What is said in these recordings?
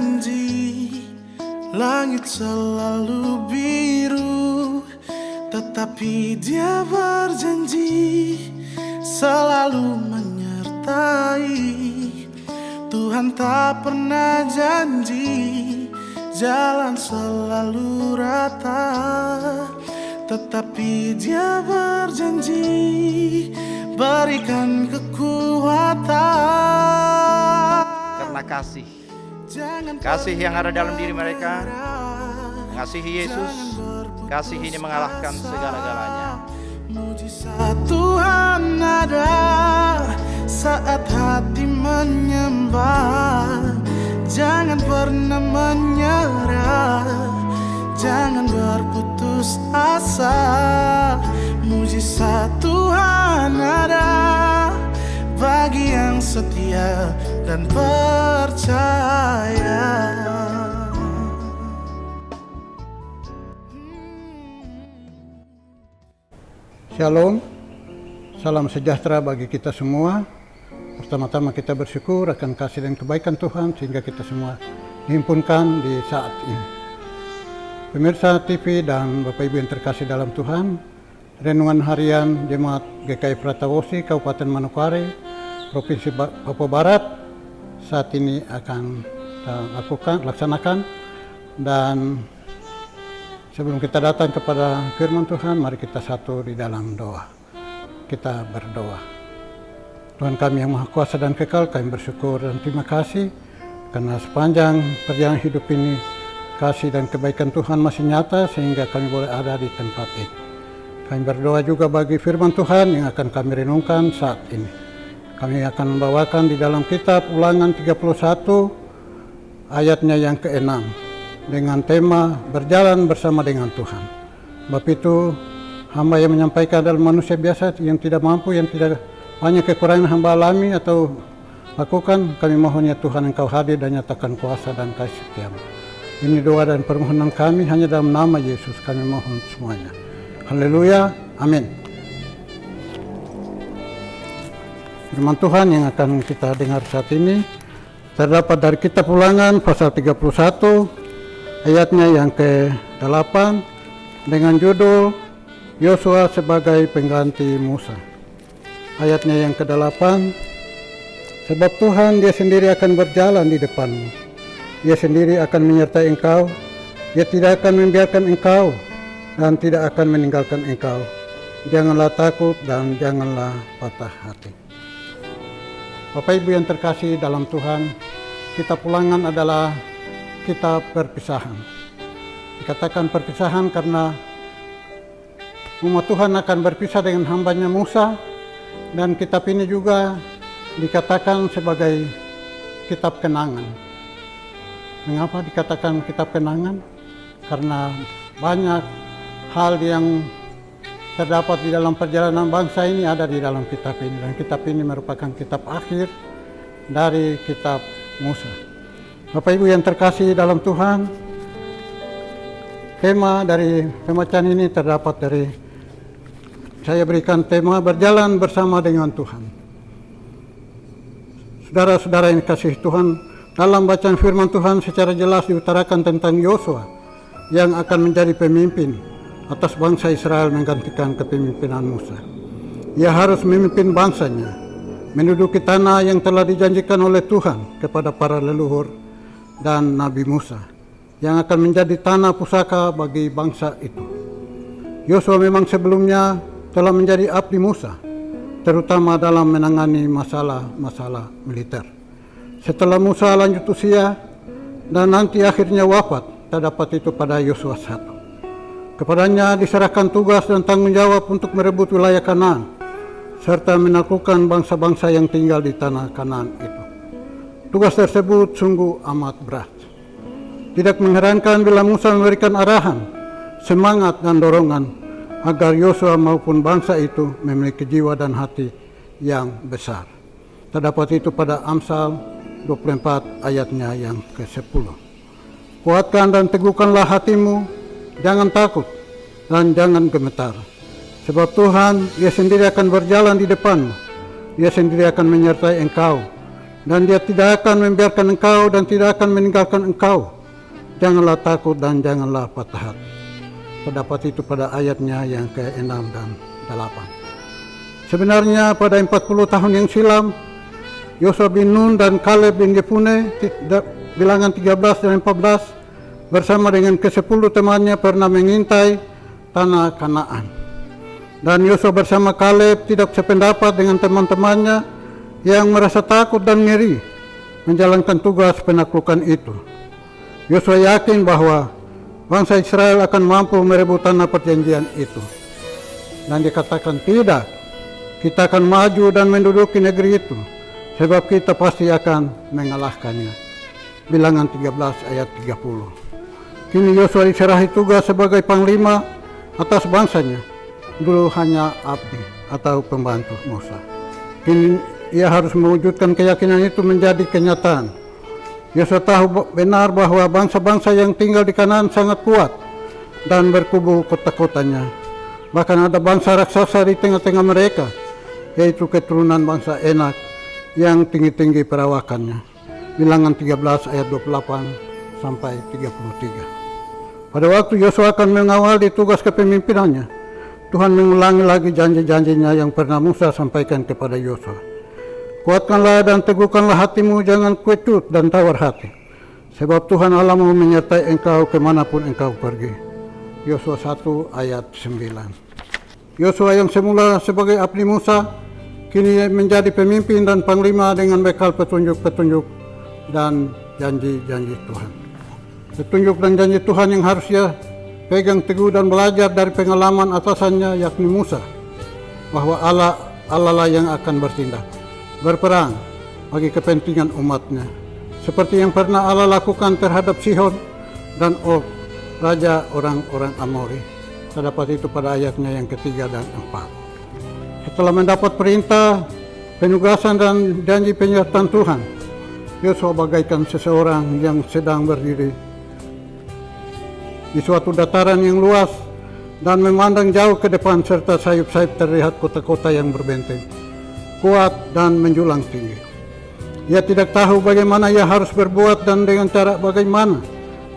janji langit selalu biru, tetapi Dia berjanji selalu menyertai. Tuhan tak pernah janji jalan selalu rata, tetapi Dia berjanji berikan kekuatan. Karena kasih yang ada dalam diri mereka, mengasihi Yesus, kasih ini mengalahkan segala-galanya. Mujizat Tuhan ada saat hati menyembah. Jangan pernah menyerah, jangan berputus asa. Mujizat Tuhan ada bagi yang setia dan percaya. Shalom, salam sejahtera bagi kita semua. Pertama-tama kita bersyukur akan kasih dan kebaikan Tuhan sehingga kita semua dihimpunkan di saat ini. Pemirsa TV dan Bapak Ibu yang terkasih dalam Tuhan, Renungan Harian Jemaat GKI Pratawosi Kabupaten Manokwari, Provinsi Papua Barat saat ini akan kita laksanakan. Dan sebelum kita datang kepada firman Tuhan, mari kita satu di dalam doa. Kita berdoa. Tuhan kami yang Maha Kuasa dan Kekal, kami bersyukur dan terima kasih karena sepanjang perjalanan hidup ini kasih dan kebaikan Tuhan masih nyata sehingga kami boleh ada di tempat ini. Kami berdoa juga bagi firman Tuhan yang akan kami renungkan saat ini. Kami akan membawakan di dalam kitab Ulangan 31 ayatnya yang ke-6 dengan tema berjalan bersama dengan Tuhan. Bapak itu hamba yang menyampaikan adalah manusia biasa yang tidak mampu, yang tidak banyak kekurangan hamba alami atau lakukan. Kami mohon ya Tuhan Engkau hadir dan nyatakan kuasa dan kasih setiamu. Ini doa dan permohonan kami hanya dalam nama Yesus kami mohon semuanya. Haleluya, amin. Firman Tuhan yang akan kita dengar saat ini terdapat dari kitab Ulangan pasal 31 ayatnya yang ke-8 dengan judul Yosua sebagai pengganti Musa. Ayatnya yang ke-8, sebab Tuhan Dia sendiri akan berjalan di depanmu. Dia sendiri akan menyertai engkau. Dia tidak akan membiarkan engkau dan tidak akan meninggalkan engkau. Janganlah takut dan janganlah patah hati. Bapak Ibu yang terkasih dalam Tuhan, kitab Ulangan adalah kitab perpisahan. Dikatakan perpisahan karena umat Tuhan akan berpisah dengan hambanya Musa. Dan kitab ini juga dikatakan sebagai kitab kenangan. Mengapa dikatakan kitab kenangan? Karena banyak hal yang terdapat di dalam perjalanan bangsa ini ada di dalam kitab ini. Dan kitab ini merupakan kitab akhir dari kitab Musa. Bapak Ibu yang terkasih dalam Tuhan, tema dari pembacaan ini terdapat dari saya berikan tema berjalan bersama dengan Tuhan. Saudara-saudara yang kasih Tuhan, dalam bacaan firman Tuhan secara jelas diutarakan tentang Yosua yang akan menjadi pemimpin atas bangsa Israel menggantikan kepemimpinan Musa. Ia harus memimpin bangsanya menduduki tanah yang telah dijanjikan oleh Tuhan kepada para leluhur dan Nabi Musa, yang akan menjadi tanah pusaka bagi bangsa itu. Yosua memang sebelumnya telah menjadi abdi Musa, terutama dalam menangani masalah-masalah militer. Setelah Musa lanjut usia dan nanti akhirnya wafat, terdapat itu pada Yosua 1. Kepadanya diserahkan tugas dan tanggung jawab untuk merebut wilayah Kanaan, serta menaklukkan bangsa-bangsa yang tinggal di tanah Kanaan itu. Tugas tersebut sungguh amat berat. Tidak mengherankan bila Musa memberikan arahan, semangat dan dorongan agar Yosua maupun bangsa itu memiliki jiwa dan hati yang besar. Terdapat itu pada Amsal 24 ayatnya yang ke-10. Kuatkan dan teguhkanlah hatimu, jangan takut dan jangan gemetar. Sebab Tuhan, Dia sendiri akan berjalan di depanmu. Dia sendiri akan menyertai engkau. dan Dia tidak akan membiarkan engkau dan tidak akan meninggalkan engkau. Janganlah takut dan janganlah patah hati. Terdapat itu pada ayatnya yang ke-6 dan 8. Sebenarnya pada 40 tahun yang silam, Yosua bin Nun dan Kaleb bin Yefune, bilangan 13 dan 14, bersama dengan ke-10 temannya pernah mengintai tanah Kanaan. Dan Yosua bersama Kaleb tidak sependapat dengan teman-temannya yang merasa takut dan ngeri menjalankan tugas penaklukan itu. Yosua yakin bahwa bangsa Israel akan mampu merebut tanah perjanjian itu. Dan dikatakan, tidak, kita akan maju dan menduduki negeri itu, sebab kita pasti akan mengalahkannya. Bilangan 13 ayat 30. Kini Yosua diserahi tugas sebagai panglima atas bangsanya. Dulu hanya abdi atau pembantu Musa. Kini ia harus mewujudkan keyakinan itu menjadi kenyataan. Yosua tahu benar bahwa bangsa-bangsa yang tinggal di Kanaan sangat kuat dan berkubu kota-kotanya. Bahkan ada bangsa raksasa di tengah-tengah mereka, yaitu keturunan bangsa Enak yang tinggi-tinggi perawakannya. Bilangan 13 ayat 28 sampai 33. Pada waktu Yosua akan mengawali tugas kepemimpinannya, Tuhan mengulangi lagi janji-janjinya yang pernah Musa sampaikan kepada Yosua. Kuatkanlah dan teguhkanlah hatimu, jangan kecut dan tawar hati, sebab Tuhan Allahmu menyertai engkau kemanapun engkau pergi. Yosua 1 ayat 9. Yosua yang semula sebagai abdi Musa, kini menjadi pemimpin dan panglima dengan bekal petunjuk-petunjuk dan janji-janji Tuhan. Petunjuk dan janji Tuhan yang harus ia pegang teguh dan belajar dari pengalaman atasannya, yakni Musa, bahwa Allah lah yang akan berperang bagi kepentingan umatnya, seperti yang pernah Allah lakukan terhadap Sihon dan Og, raja orang-orang Amori. Terdapat itu pada ayatnya yang ketiga dan 4. Setelah mendapat perintah, penugasan dan janji penyertaan Tuhan, Yosua bagaikan seseorang yang sedang berdiri di suatu dataran yang luas dan memandang jauh ke depan, serta sayup-sayup terlihat kota-kota yang berbenteng, kuat dan menjulang tinggi. Ia tidak tahu bagaimana ia harus berbuat dan dengan cara bagaimana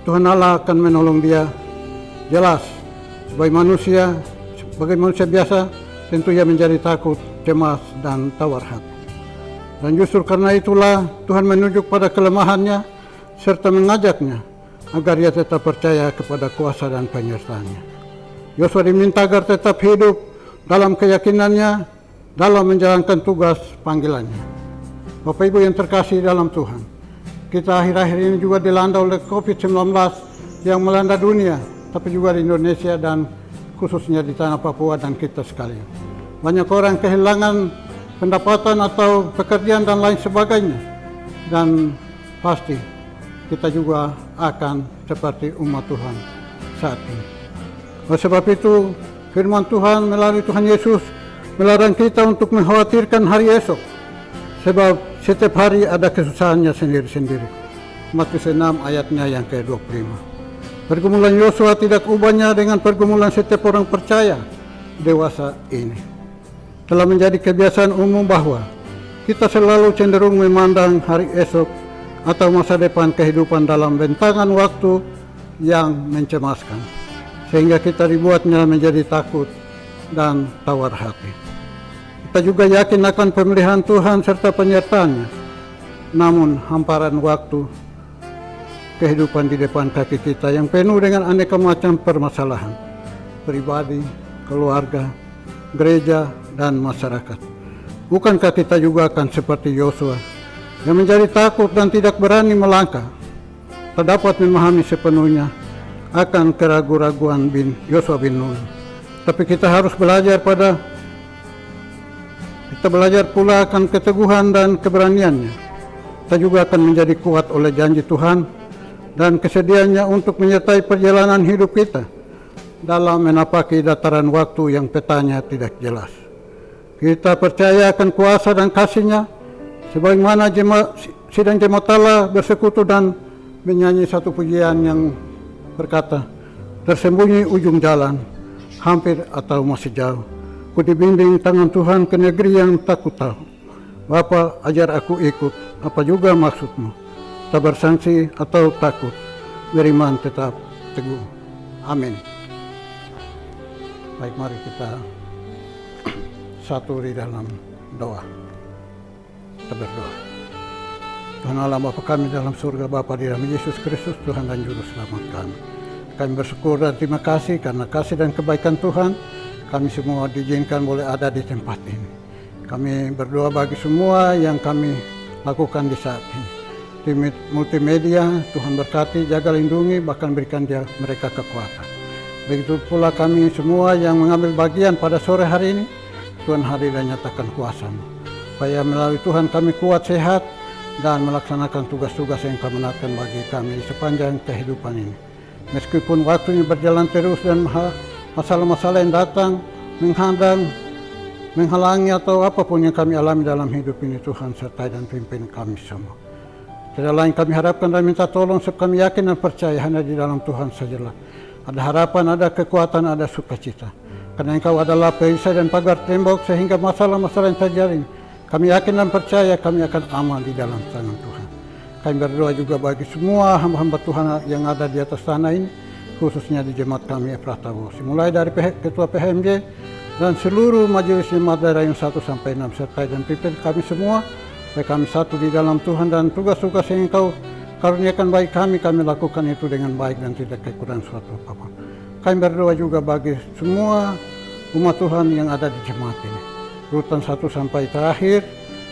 Tuhan Allah akan menolong dia. Jelas, sebagai manusia biasa, tentu ia menjadi takut, cemas, dan tawar hati. Dan justru karena itulah Tuhan menunjuk pada kelemahannya serta mengajaknya agar ia tetap percaya kepada kuasa dan penyertaannya. Yosua diminta agar tetap hidup dalam keyakinannya dalam menjalankan tugas panggilannya. Bapak Ibu yang terkasih dalam Tuhan, kita akhir-akhir ini juga dilanda oleh COVID-19 yang melanda dunia, tapi juga di Indonesia dan khususnya di tanah Papua dan kita sekalian. Banyak orang kehilangan pendapatan atau pekerjaan dan lain sebagainya. Dan pasti kita juga akan seperti umat Tuhan saat ini. Oleh sebab itu, firman Tuhan melalui Tuhan Yesus melarang kita untuk mengkhawatirkan hari esok, sebab setiap hari ada kesusahannya sendiri-sendiri. Matius 6 ayatnya yang ke-25. Pergumulan Yosua tidak ubahnya dengan pergumulan setiap orang percaya dewasa ini. Telah menjadi kebiasaan umum bahwa kita selalu cenderung memandang hari esok atau masa depan kehidupan dalam bentangan waktu yang mencemaskan, sehingga kita dibuatnya menjadi takut dan tawar hati. Kita juga yakin akan pemeliharaan Tuhan serta penyertaannya. Namun hamparan waktu kehidupan di depan kaki kita yang penuh dengan aneka macam permasalahan pribadi, keluarga, gereja, dan masyarakat. Bukankah kita juga akan seperti Yosua yang menjadi takut dan tidak berani melangkah? Terdapat memahami sepenuhnya akan keraguan-raguan Yosua bin Nun. Tapi kita harus belajar pula akan keteguhan dan keberaniannya. Kita juga akan menjadi kuat oleh janji Tuhan dan kesediaannya untuk menyertai perjalanan hidup kita dalam menapaki dataran waktu yang petanya tidak jelas. Kita percaya akan kuasa dan kasih-Nya, sebagaimana sidang jemaat Allah bersekutu dan menyanyi satu pujian yang berkata, tersembunyi ujung jalan, hampir atau masih jauh, ku dibimbing tangan Tuhan ke negeri yang tak ku tahu. Bapa, ajar aku ikut, apa juga maksudmu. Tak bersangsi atau takut, beriman tetap teguh. Amin. Baik, mari kita satu di dalam doa. Kita berdoa. Tuhan Allah Bapa kami dalam surga, Bapa di dalam Yesus Kristus, Tuhan dan Juru Selamat kami. Kami bersyukur dan terima kasih karena kasih dan kebaikan Tuhan, kami semua diizinkan boleh ada di tempat ini. Kami berdoa bagi semua yang kami lakukan di saat ini. Tim multimedia, Tuhan berkati, jaga, lindungi, bahkan berikan mereka kekuatan. Begitu pula kami semua yang mengambil bagian pada sore hari ini, Tuhan hadir dan nyatakan kuasa-Mu. Supaya melalui Tuhan kami kuat, sehat, dan melaksanakan tugas-tugas yang Kau menatapkan bagi kami di sepanjang kehidupan ini. Meskipun waktunya berjalan terus dan masalah-masalah yang datang menghadang, menghalangi atau apapun yang kami alami dalam hidup ini, Tuhan sertai dan pimpin kami semua. Tidak lain kami harapkan dan minta tolong sebab kami yakin dan percaya hanya di dalam Tuhan sajalah ada harapan, ada kekuatan, ada sukacita. Karena Engkau adalah perisai dan pagar tembok sehingga masalah-masalah yang terjadi, kami yakin dan percaya kami akan aman di dalam tangan Tuhan. Kami berdoa juga bagi semua hamba-hamba Tuhan yang ada di atas tanah ini, khususnya di jemaat kami Pratawo, mulai dari Ketua PHMJ dan seluruh majelis jemaat daerah yang 1 sampai 6 serta dan pimpin kami semua, supaya kami satu di dalam Tuhan dan tugas-tugas yang Engkau karuniakan bagi kami lakukan itu dengan baik dan tidak kekurangan suatu apa-apa. Kami berdoa juga bagi semua umat Tuhan yang ada di jemaat ini, urutan 1 sampai terakhir,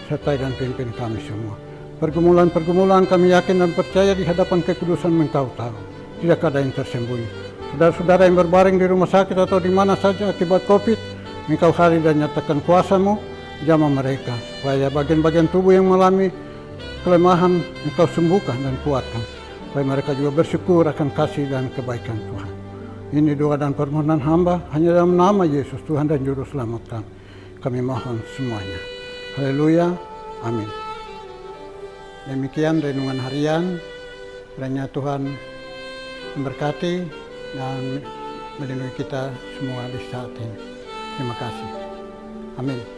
sertai dan pimpin kami semua. Pergumulan-pergumulan kami yakin dan percaya di hadapan kekudusan Engkau tahu, tidak ada yang tersembunyi. Saudara-saudara yang berbaring di rumah sakit atau di mana saja akibat COVID, Engkau hadir dan nyatakan kuasa-Mu, jamah mereka, supaya bagian-bagian tubuh yang mengalami kelemahan Engkau sembuhkan dan kuatkan, supaya mereka juga bersyukur akan kasih dan kebaikan Tuhan. Ini doa dan permohonan hamba hanya dalam nama Yesus Tuhan dan Juru Selamat kami mohon semuanya. Haleluya, amin. Demikian renungan harian. Kiranya Tuhan memberkati dan melindungi kita semua di saat ini. Terima kasih. Amin.